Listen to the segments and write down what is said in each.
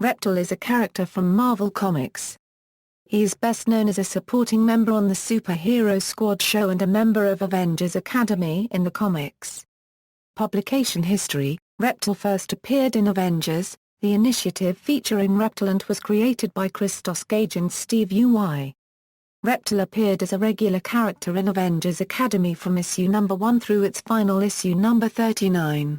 Reptil is a character from Marvel Comics. He is best known as a supporting member on the Superhero Squad show and a member of Avengers Academy in the comics. Publication history: Reptil first appeared in Avengers, the Initiative featuring Reptil and was created by Christos Gage and Steve Uy. Reptil appeared as a regular character in Avengers Academy from issue number 1 through its final issue number 39.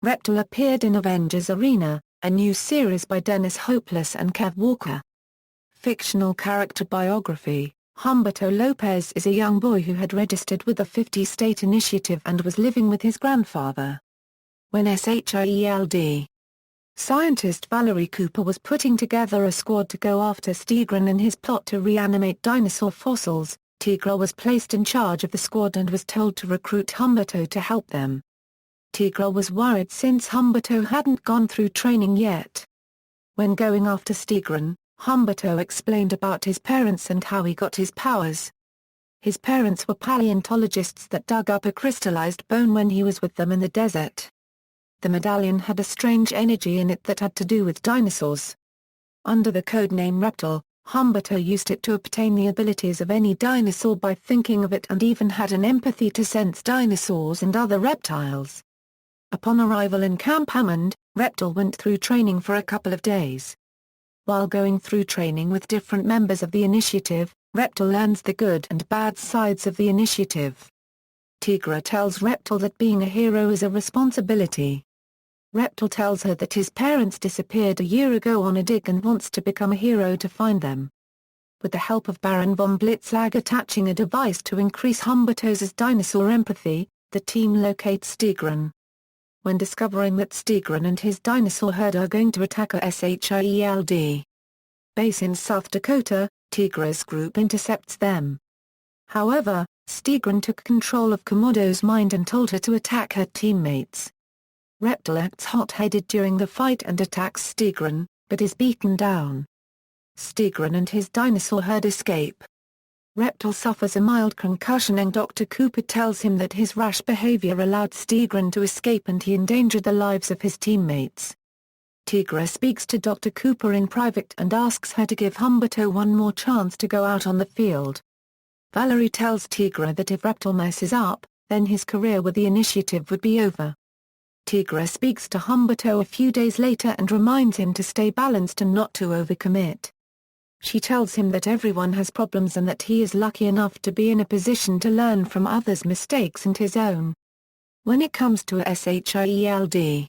Reptil appeared in Avengers Arena, a new series by Dennis Hopeless and Kev Walker. Fictional character biography: Humberto Lopez is a young boy who had registered with the 50-state initiative and was living with his grandfather. When SHIELD scientist Valerie Cooper was putting together a squad to go after Stigron in his plot to reanimate dinosaur fossils, Tigra was placed in charge of the squad and was told to recruit Humberto to help them. Tigra was worried since Humberto hadn't gone through training yet. When going after Stigron, Humberto explained about his parents and how he got his powers. His parents were paleontologists that dug up a crystallized bone when he was with them in the desert. The medallion had a strange energy in it that had to do with dinosaurs. Under the codename Reptil, Humberto used it to obtain the abilities of any dinosaur by thinking of it and even had an empathy to sense dinosaurs and other reptiles. Upon arrival in Camp Hammond, Reptil went through training for a couple of days. While going through training with different members of the initiative, Reptil learns the good and bad sides of the initiative. Tigra tells Reptil that being a hero is a responsibility. Reptil tells her that his parents disappeared a year ago on a dig and wants to become a hero to find them. With the help of Baron von Blitzlag attaching a device to increase Humberto's dinosaur empathy, the team locates Stigron. When discovering that Stigron and his dinosaur herd are going to attack a SHIELD base in South Dakota, Tigra's group intercepts them. However, Stigron took control of Komodo's mind and told her to attack her teammates. Reptil acts hot-headed during the fight and attacks Stigron, but is beaten down. Stigron and his dinosaur herd escape. Reptil suffers a mild concussion and Dr. Cooper tells him that his rash behavior allowed Stigron to escape and he endangered the lives of his teammates. Tigra speaks to Dr. Cooper in private and asks her to give Humberto one more chance to go out on the field. Valerie tells Tigra that if Reptil messes up, then his career with the initiative would be over. Tigra speaks to Humberto a few days later and reminds him to stay balanced and not to overcommit. She tells him that everyone has problems and that he is lucky enough to be in a position to learn from others' mistakes and his own. When it comes to a SHIELD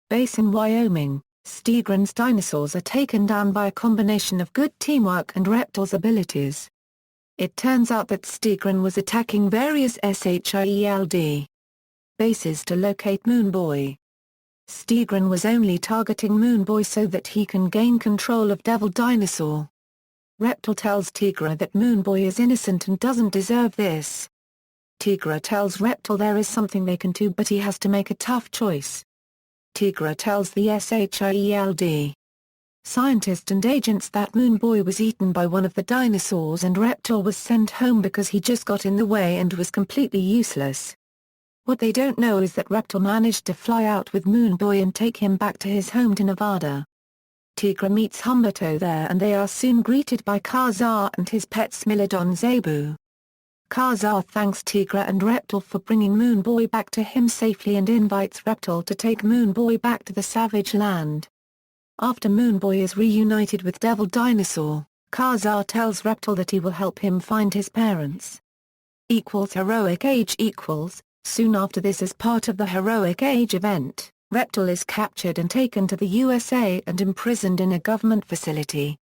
base in Wyoming, Stigron's dinosaurs are taken down by a combination of good teamwork and Reptil's abilities. It turns out that Stigron was attacking various SHIELD bases to locate Moon Boy. Stigron was only targeting Moon Boy so that he can gain control of Devil Dinosaur. Reptil tells Tigra that Moon Boy is innocent and doesn't deserve this. Tigra tells Reptil there is something they can do but he has to make a tough choice. Tigra tells the SHIELD scientists and agents that Moon Boy was eaten by one of the dinosaurs and Reptil was sent home because he just got in the way and was completely useless. What they don't know is that Reptil managed to fly out with Moon Boy and take him back to his home to Nevada. Tigra meets Humberto there and they are soon greeted by Kazar and his pet Smilodon Zebu. Kazar thanks Tigra and Reptil for bringing Moon Boy back to him safely and invites Reptil to take Moon Boy back to the Savage Land. After Moon Boy is reunited with Devil Dinosaur, Kazar tells Reptil that he will help him find his parents. Heroic Age Soon after this, as part of the Heroic Age event, Reptil is captured and taken to the USA and imprisoned in a government facility.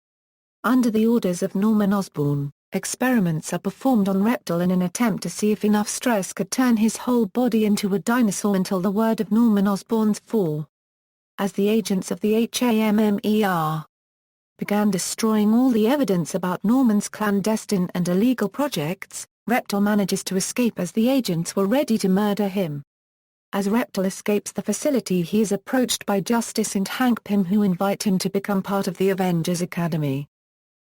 Under the orders of Norman Osborn, experiments are performed on Reptil in an attempt to see if enough stress could turn his whole body into a dinosaur until the word of Norman Osborn's fall. As the agents of the HAMMER began destroying all the evidence about Norman's clandestine and illegal projects, Reptil manages to escape as the agents were ready to murder him. As Reptil escapes the facility, he is approached by Justice and Hank Pym, who invite him to become part of the Avengers Academy.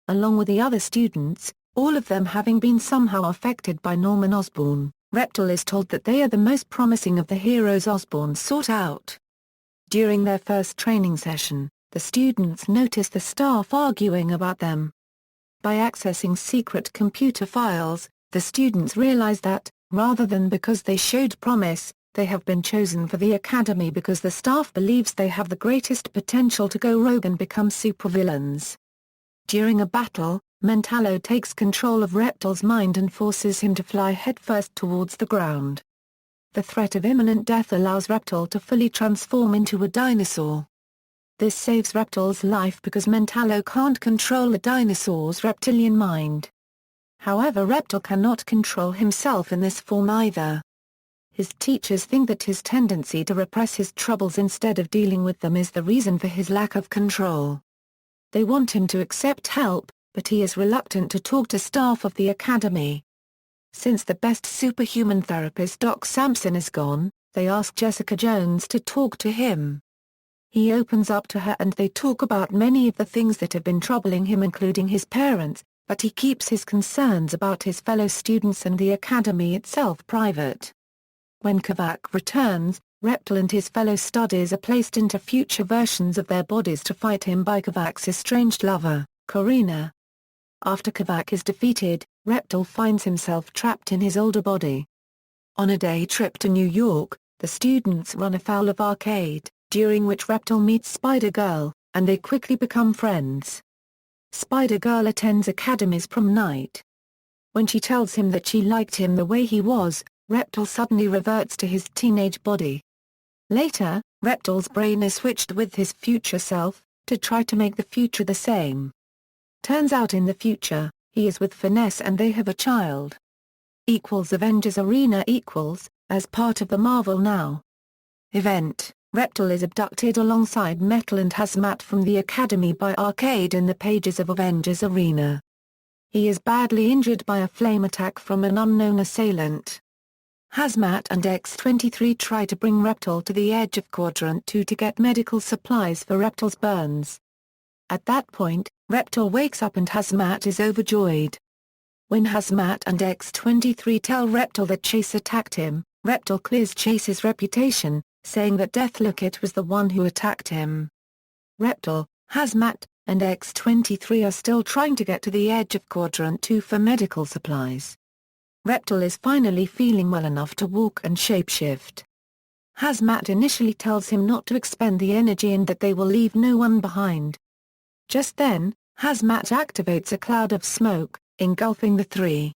Along with the other students, all of them having been somehow affected by Norman Osborn, Reptil is told that they are the most promising of the heroes Osborn sought out. During their first training session, the students notice the staff arguing about them. By accessing secret computer files, the students realize that, rather than because they showed promise, they have been chosen for the Academy because the staff believes they have the greatest potential to go rogue and become supervillains. During a battle, Mentallo takes control of Reptil's mind and forces him to fly headfirst towards the ground. The threat of imminent death allows Reptil to fully transform into a dinosaur. This saves Reptil's life because Mentallo can't control the dinosaur's reptilian mind. However, Reptil cannot control himself in this form either. His teachers think that his tendency to repress his troubles instead of dealing with them is the reason for his lack of control. They want him to accept help, but he is reluctant to talk to staff of the Academy. Since the best superhuman therapist Doc Samson is gone, they ask Jessica Jones to talk to him. He opens up to her and they talk about many of the things that have been troubling him, including his parents, but he keeps his concerns about his fellow students and the Academy itself private. When Kavak returns, Reptil and his fellow studies are placed into future versions of their bodies to fight him by Kavak's estranged lover, Corina. After Kavak is defeated, Reptil finds himself trapped in his older body. On a day trip to New York, the students run afoul of Arcade, during which Reptil meets Spider-Girl, and they quickly become friends. Spider-Girl attends Academy's prom night. When she tells him that she liked him the way he was, Reptil suddenly reverts to his teenage body. Later, Reptil's brain is switched with his future self, to try to make the future the same. Turns out in the future, he is with Finesse and they have a child. Avengers Arena as part of the Marvel Now event, Reptil is abducted alongside Metal and Hazmat from the Academy by Arcade in the pages of Avengers Arena. He is badly injured by a flame attack from an unknown assailant. Hazmat and X-23 try to bring Reptil to the edge of Quadrant 2 to get medical supplies for Reptil's burns. At that point, Reptil wakes up and Hazmat is overjoyed. When Hazmat and X-23 tell Reptil that Chase attacked him, Reptil clears Chase's reputation, saying that Deathlocket was the one who attacked him. Reptil, Hazmat, and X-23 are still trying to get to the edge of Quadrant 2 for medical supplies. Reptil is finally feeling well enough to walk and shapeshift. Hazmat initially tells him not to expend the energy and that they will leave no one behind. Just then, Hazmat activates a cloud of smoke, engulfing the three.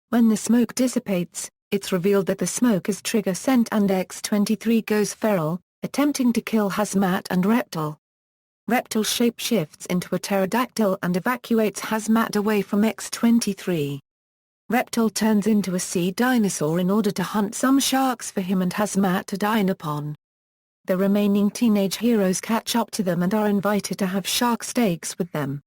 When the smoke dissipates, it's revealed that the smoke is trigger sent and X-23 goes feral, attempting to kill Hazmat and Reptil. Reptil shapeshifts into a pterodactyl and evacuates Hazmat away from X-23. Reptil turns into a sea dinosaur in order to hunt some sharks for him and Hazmat to dine upon. The remaining teenage heroes catch up to them and are invited to have shark steaks with them.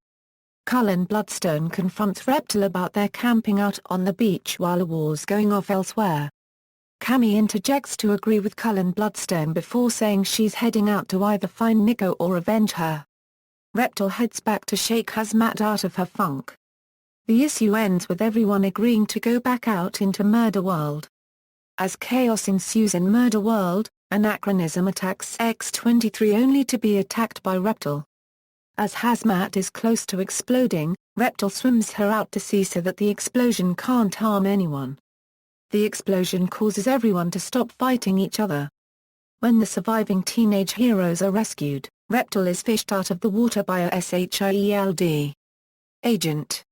Cullen Bloodstone confronts Reptil about their camping out on the beach while a war's going off elsewhere. Cammy interjects to agree with Cullen Bloodstone before saying she's heading out to either find Nico or avenge her. Reptil heads back to shake Hazmat out of her funk. The issue ends with everyone agreeing to go back out into Murder World. As chaos ensues in Murder World, Anachronism attacks X-23 only to be attacked by Reptil. As Hazmat is close to exploding, Reptil swims her out to sea so that the explosion can't harm anyone. The explosion causes everyone to stop fighting each other. When the surviving teenage heroes are rescued, Reptil is fished out of the water by a SHIELD agent.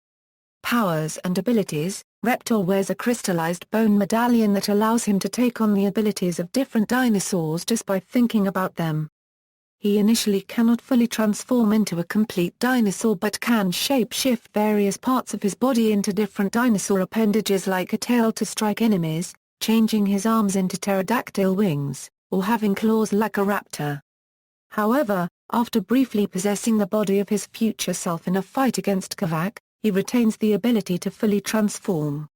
Powers and abilities: Reptil wears a crystallized bone medallion that allows him to take on the abilities of different dinosaurs just by thinking about them. He initially cannot fully transform into a complete dinosaur but can shape-shift various parts of his body into different dinosaur appendages like a tail to strike enemies, changing his arms into pterodactyl wings, or having claws like a raptor. However, after briefly possessing the body of his future self in a fight against Kavak, he retains the ability to fully transform.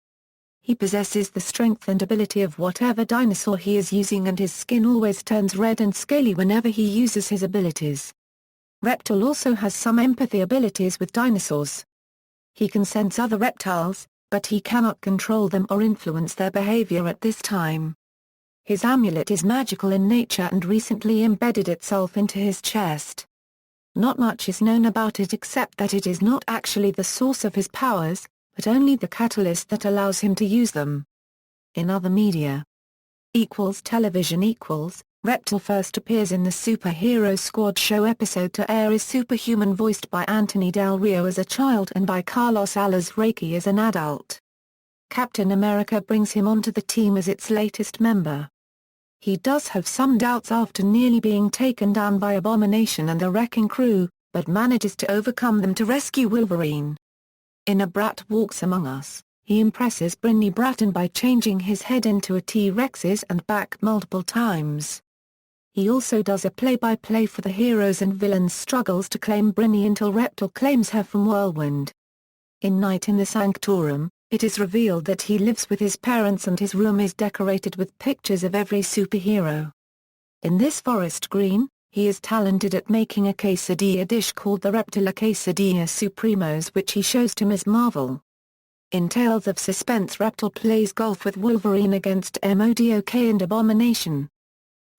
He possesses the strength and ability of whatever dinosaur he is using and his skin always turns red and scaly whenever he uses his abilities. Reptil also has some empathy abilities with dinosaurs. He can sense other reptiles, but he cannot control them or influence their behavior at this time. His amulet is magical in nature and recently embedded itself into his chest. Not much is known about it except that it is not actually the source of his powers, but only the catalyst that allows him to use them. In other media. Television. Reptil first appears in the Superhero Squad show episode to air is Superhuman, voiced by Anthony Del Rio as a child and by Carlos Alazraqui as an adult. Captain America brings him onto the team as its latest member. He does have some doubts after nearly being taken down by Abomination and the Wrecking Crew, but manages to overcome them to rescue Wolverine. In A Brat Walks Among Us, he impresses Brinley Bratton by changing his head into a T-Rex's and back multiple times. He also does a play-by-play for the heroes' and villains' struggles to claim Brinley until Reptil claims her from Whirlwind. In Night in the Sanctorum, it is revealed that he lives with his parents and his room is decorated with pictures of every superhero. In This Forest Green, he is talented at making a quesadilla dish called the Reptil Quesadilla Supremos, which he shows to Ms. Marvel. In Tales of Suspense, Reptil plays golf with Wolverine against MODOK and Abomination.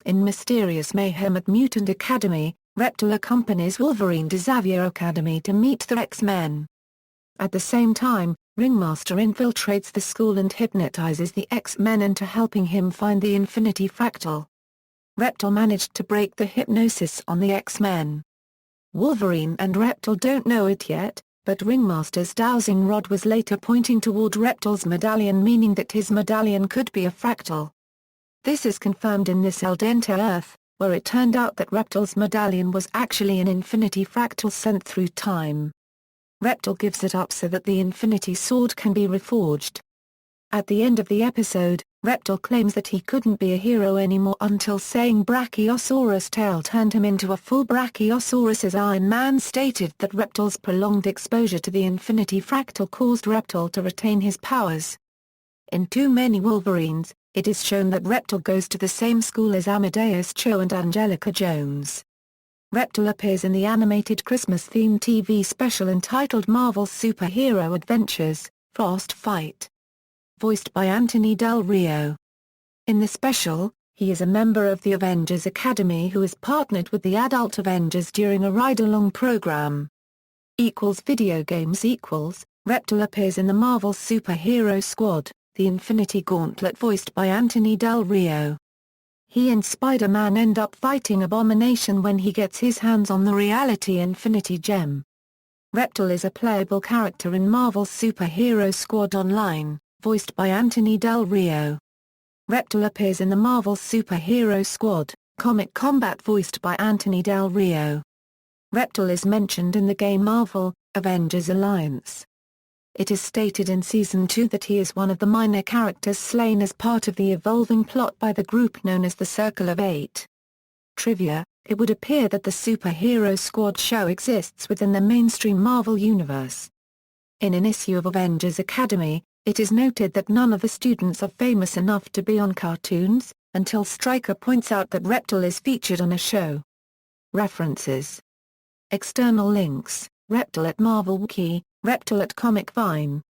In Mysterious Mayhem at Mutant Academy, Reptil accompanies Wolverine to Xavier Academy to meet the X-Men. At the same time, Ringmaster infiltrates the school and hypnotizes the X-Men into helping him find the Infinity Fractal. Reptil managed to break the hypnosis on the X-Men. Wolverine and Reptil don't know it yet, but Ringmaster's dowsing rod was later pointing toward Reptil's medallion, meaning that his medallion could be a fractal. This is confirmed in This El Dente Earth, where it turned out that Reptil's medallion was actually an infinity fractal sent through time. Reptil gives it up so that the Infinity Sword can be reforged. At the end of the episode, Reptil claims that he couldn't be a hero anymore until saying Brachiosaurus tail turned him into a full Brachiosaurus, as Iron Man stated that Reptil's prolonged exposure to the Infinity Fractal caused Reptil to retain his powers. In Too Many Wolverines, it is shown that Reptil goes to the same school as Amadeus Cho and Angelica Jones. Reptil appears in the animated Christmas-themed TV special entitled Marvel's Superhero Adventures, Frost Fight. Voiced by Anthony Del Rio. In the special, he is a member of the Avengers Academy who is partnered with the adult Avengers during a ride-along program. Video games. Reptil appears in the Marvel Superhero Squad, the Infinity Gauntlet, voiced by Anthony Del Rio. He and Spider-Man end up fighting Abomination when he gets his hands on the Reality Infinity Gem. Reptil is a playable character in Marvel's Superhero Squad Online, voiced by Anthony Del Rio. Reptil appears in the Marvel Superhero Squad Comic Combat, voiced by Anthony Del Rio. Reptil is mentioned in the game Marvel Avengers Alliance. It is stated in Season 2 that he is one of the minor characters slain as part of the evolving plot by the group known as the Circle of Eight. Trivia: it would appear that the Superhero Squad show exists within the mainstream Marvel universe. In an issue of Avengers Academy, it is noted that none of the students are famous enough to be on cartoons, until Stryker points out that Reptil is featured on a show. References. External links: Reptil at Marvel Wiki, Reptil at Comic Vine.